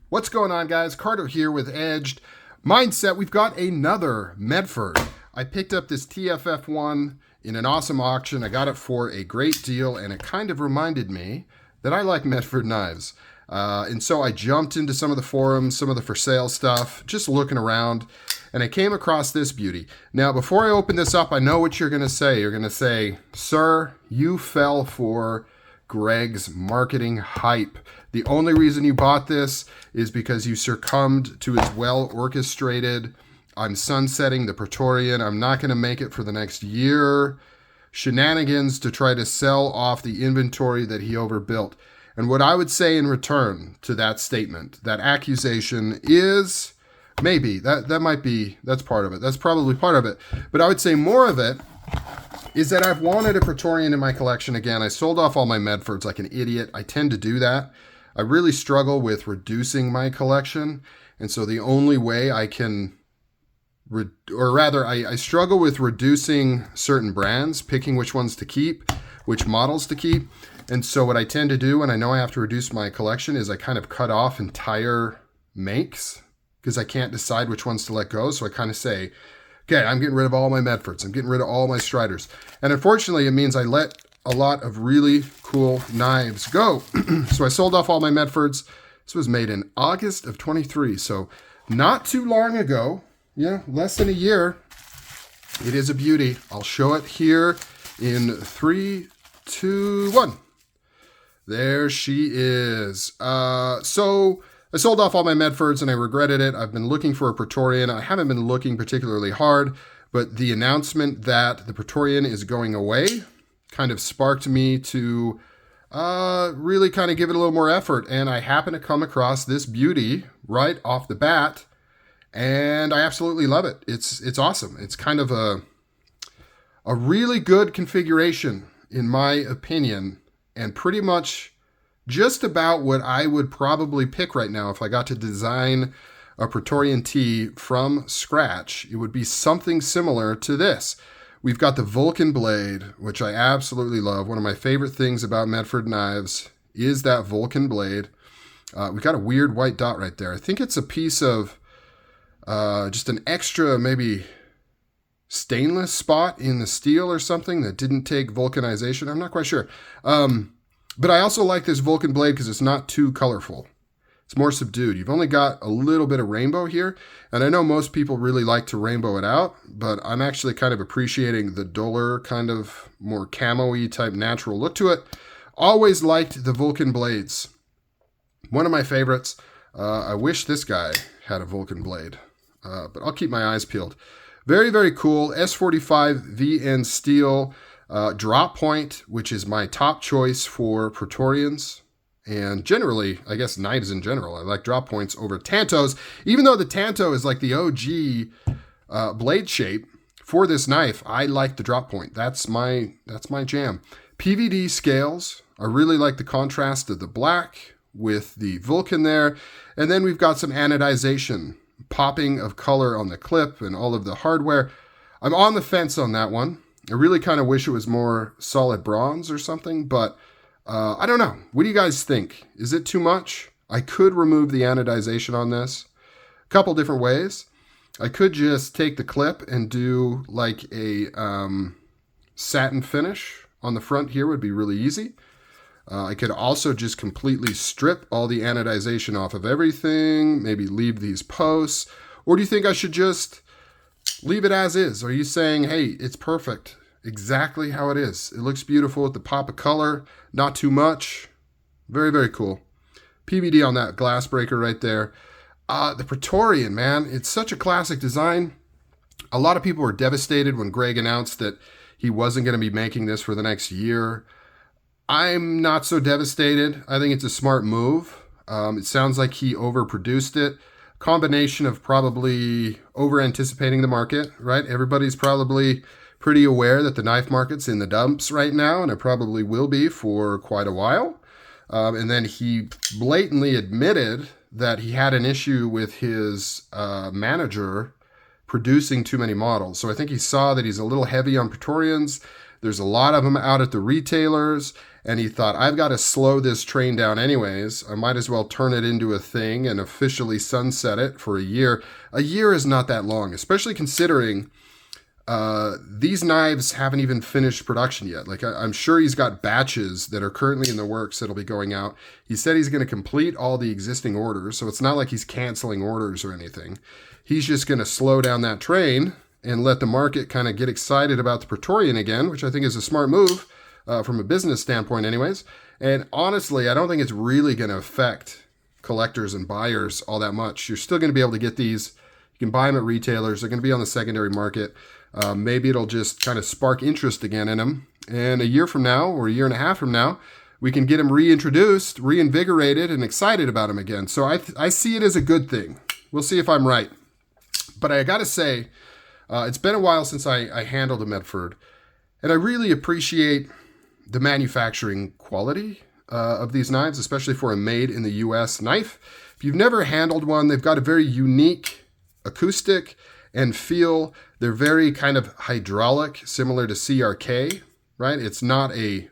What's going on, guys? Carter here with Edged Mindset. We've got another Medford. I picked up this TFF1 in an awesome auction. I got it for a great deal, and it kind of reminded me that I like Medford knives. And so I jumped into some of the forums, some of the for sale stuff, just looking around, and I came across this beauty. Now, before I open this up, I know what you're going to say. You're going to say, sir, you fell for Greg's marketing hype. The only reason you bought this is because you succumbed to his well-orchestrated, I'm sunsetting the Praetorian, I'm not going to make it for the next year, shenanigans to try to sell off the inventory that he overbuilt. And what I would say in return to that statement, that accusation, is maybe, that's part of it. That's probably part of it. But I would say more of it is that I've wanted a Praetorian in my collection again. I sold off all my Medfords like an idiot. I tend to do that. I really struggle with reducing my collection. And so the only way I can, I struggle with reducing certain brands, picking which ones to keep, which models to keep. And so what I tend to do when I know I have to reduce my collection is I kind of cut off entire makes because I can't decide which ones to let go. So I kind of say, okay, I'm getting rid of all my Medfords. I'm getting rid of all my Striders. And unfortunately, it means I let a lot of really cool knives go. So I sold off all my Medfords. This was made in August of 23. So not too long ago, less than a year. It is a beauty. I'll show it here in 3, 2, 1. There she is. So I sold off all my Medfords and I regretted it. I've been looking for a Praetorian. I haven't been looking particularly hard, but the announcement that the Praetorian is going away kind of sparked me to really kind of give it a little more effort. And I happened to come across this beauty right off the bat, and I absolutely love it. It's awesome. It's kind of a really good configuration, in my opinion, and pretty much just about what I would probably pick right now if I got to design a Praetorian T from scratch. It would be something similar to this. We've got the Vulcan blade, which I absolutely love. One of my favorite things about Medford knives is that Vulcan blade. We've got a weird white dot right there. I think it's a piece of just an extra maybe stainless spot in the steel or something that didn't take vulcanization. I'm not quite sure. But I also like this Vulcan blade because it's not too colorful. It's more subdued. You've only got a little bit of rainbow here. And I know most people really like to rainbow it out, but I'm actually kind of appreciating the duller, kind of more camo-y type natural look to it. Always liked the Vulcan blades. One of my favorites. I wish this guy had a Vulcan blade, but I'll keep my eyes peeled. Very, very cool. S45 VN steel. Drop point, which is my top choice for Praetorians. And generally, I guess knives in general, I like drop points over Tantos, even though the Tanto is like the OG blade shape for this knife. I like the drop point. That's my jam. PVD scales. I really like the contrast of the black with the Vulcan there. And then we've got some anodization, popping of color on the clip and all of the hardware. I'm on the fence on that one. I really kind of wish it was more solid bronze or something, but I don't know. What do you guys think? Is it too much? I could remove the anodization on this a couple different ways. I could just take the clip and do like a satin finish on the front here would be really easy. I could also just completely strip all the anodization off of everything, maybe leave these posts. Or do you think I should just leave it as is? Are you saying, hey, it's perfect, exactly how it is? It looks beautiful with the pop of color, not too much. Very, very cool. PVD on that glass breaker right there. The Praetorian, man, it's such a classic design. A lot of people were devastated when Greg announced that he wasn't going to be making this for the next year. I'm not so devastated. I think it's a smart move. It sounds like he overproduced it. Combination of probably over-anticipating the market, right? Everybody's probably pretty aware that the knife market's in the dumps right now, and it probably will be for quite a while. And then he blatantly admitted that he had an issue with his manager producing too many models. So I think he saw that he's a little heavy on Praetorians, There's a lot of them out at the retailers, and he thought, I've got to slow this train down anyways. I might as well turn it into a thing and officially sunset it for a year. A year is not that long, especially considering these knives haven't even finished production yet. Like I'm sure he's got batches that are currently in the works that'll be going out. He said he's going to complete all the existing orders, so it's not like he's canceling orders or anything. He's just going to slow down that train and let the market kind of get excited about the Praetorian again, which I think is a smart move from a business standpoint anyways. And honestly, I don't think it's really going to affect collectors and buyers all that much. You're still going to be able to get these. You can buy them at retailers. They're going to be on the secondary market. Maybe it'll just kind of spark interest again in them. And a year from now or a year and a half from now, we can get them reintroduced, reinvigorated, and excited about them again. So I see it as a good thing. We'll see if I'm right. But I got to say, it's been a while since I handled a Medford, and I really appreciate the manufacturing quality of these knives, especially for a made in the U.S. knife. If you've never handled one, they've got a very unique acoustic and feel. They're very kind of hydraulic, similar to CRK, right? It's not a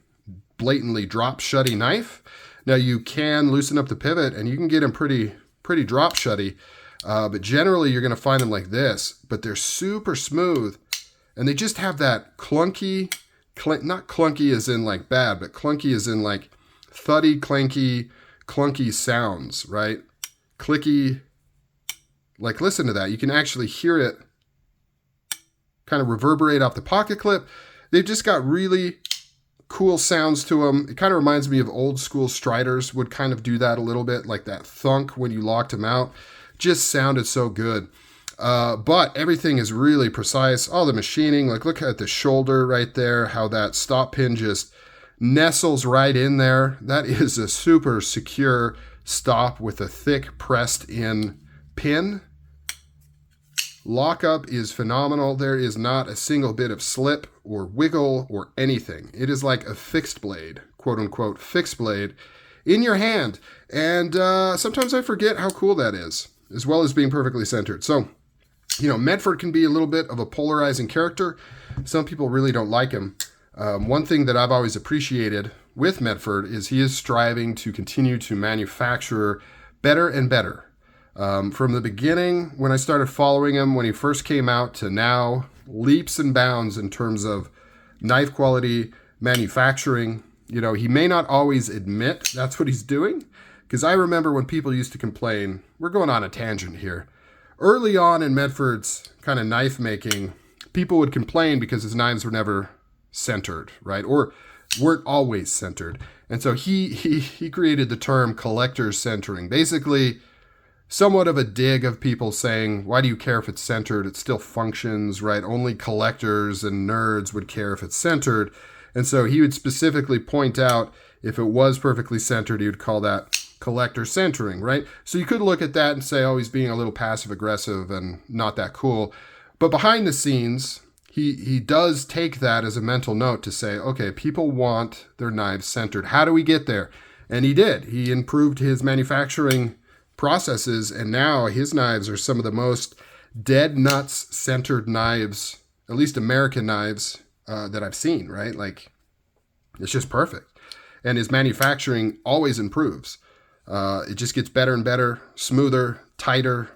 blatantly drop-shutty knife. Now, you can loosen up the pivot, and you can get them pretty drop-shutty. But generally, you're going to find them like this. But they're super smooth, and they just have that clunky, not clunky as in like bad, but clunky as in like thuddy, clanky, clunky sounds, right? Clicky. Like, listen to that. You can actually hear it kind of reverberate off the pocket clip. They've just got really cool sounds to them. It kind of reminds me of old school Striders would kind of do that a little bit, like that thunk when you locked them out. Just sounded so good. But everything is really precise. All the machining, like look at the shoulder right there, how that stop pin just nestles right in there. That is a super secure stop with a thick pressed in pin. Lockup is phenomenal. There is not a single bit of slip or wiggle or anything. It is like a fixed blade, quote unquote, fixed blade in your hand. And sometimes I forget how cool that is, as well as being perfectly centered. So, you know, Medford can be a little bit of a polarizing character. Some people really don't like him. One thing that I've always appreciated with Medford is he is striving to continue to manufacture better and better. From the beginning, when I started following him, when he first came out to now, leaps and bounds in terms of knife quality, manufacturing. You know, he may not always admit that's what he's doing, because I remember when people used to complain, we're going on a tangent here. Early on in Medford's kind of knife making, people would complain because his knives were never centered, right? Or weren't always centered. And so he created the term collector centering. Basically, somewhat of a dig of people saying, why do you care if it's centered? It still functions, right? Only collectors and nerds would care if it's centered. And so he would specifically point out if it was perfectly centered, he would call that collector centering, right? So you could look at that and say, oh, he's being a little passive aggressive and not that cool. But behind the scenes, he does take that as a mental note to say, okay, people want their knives centered. How do we get there? And he did. He improved his manufacturing processes, and now his knives are some of the most dead nuts centered knives, at least American knives, that I've seen, right? Like, it's just perfect. And his manufacturing always improves. It just gets better and better, smoother, tighter,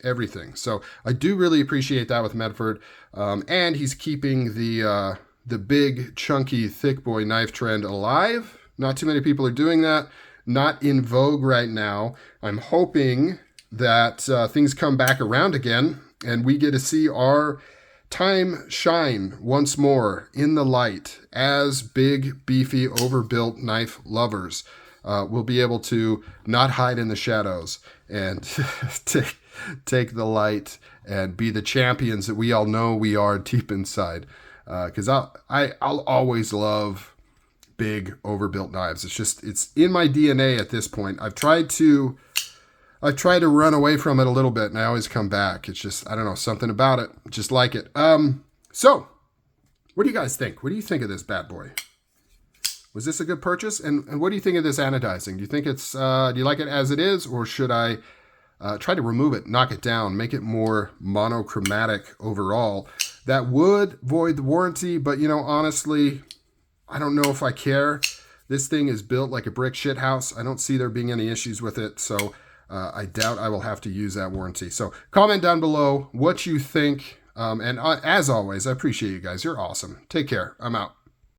everything. So I do really appreciate that with Medford. And he's keeping the big, chunky, thick boy knife trend alive. Not too many people are doing that. Not in vogue right now. I'm hoping that things come back around again and we get to see our time shine once more in the light as big, beefy, overbuilt knife lovers. We'll be able to not hide in the shadows and take the light and be the champions that we all know we are deep inside. Because I'll always love big overbuilt knives. It's in my DNA at this point. I've tried to run away from it a little bit and I always come back. It's just, I don't know, something about it. Just like it. So what do you guys think? What do you think of this bad boy? Was this a good purchase? And what do you think of this anodizing? Do you think it's, do you like it as it is, or should I try to remove it, knock it down, make it more monochromatic overall? that would void the warranty, but you know, honestly, I don't know if I care. This thing is built like a brick shit house. I don't see there being any issues with it, so I doubt I will have to use that warranty. So comment down below what you think, and as always, I appreciate you guys. You're awesome. Take care. I'm out.